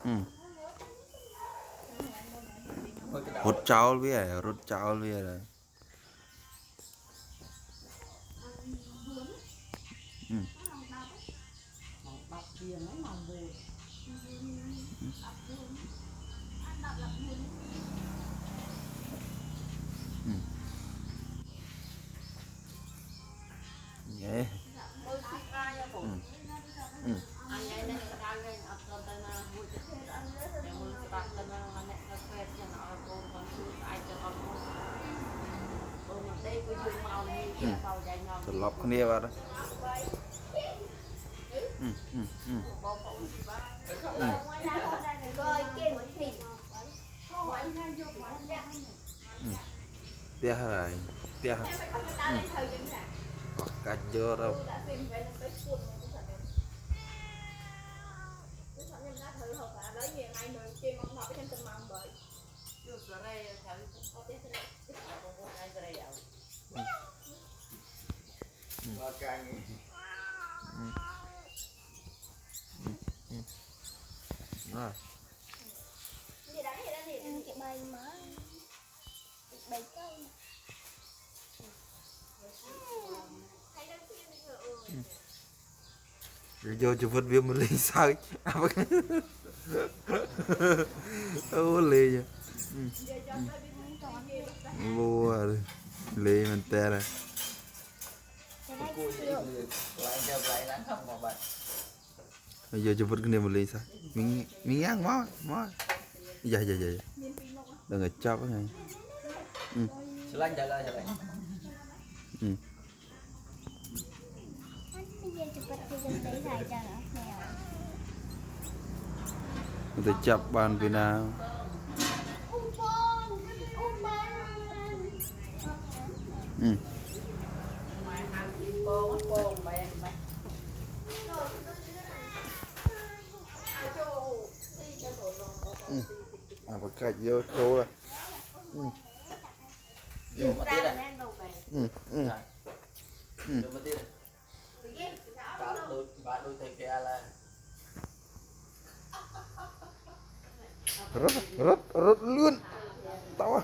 ừ. Rút cháu với à, rút cháu với à. Ừ. Ừ. Yeah. Ừ. Ừ. Ừ. Thật lọc con đi vào đó. Ừ. Ừ. Ừ. Ừ. Ừ. Tia rồi, tia. Ừ. Cà chua đâu. Rồi. Vô cho vứt viêm một ly sao ô ly nha vô ly mình tè này bây giờ cho vứt cái niềm một ly sao mình ăn mó mó dạ dạ dạ đừng có chọc cái này ừ. Ừ. Người ta chọc bàn Việt Nam ừ. Ừ. À bà cạch vô khô rồi ừ. Ừ. Ừ. Ừ. Ừ. Rất rất rất luôn tao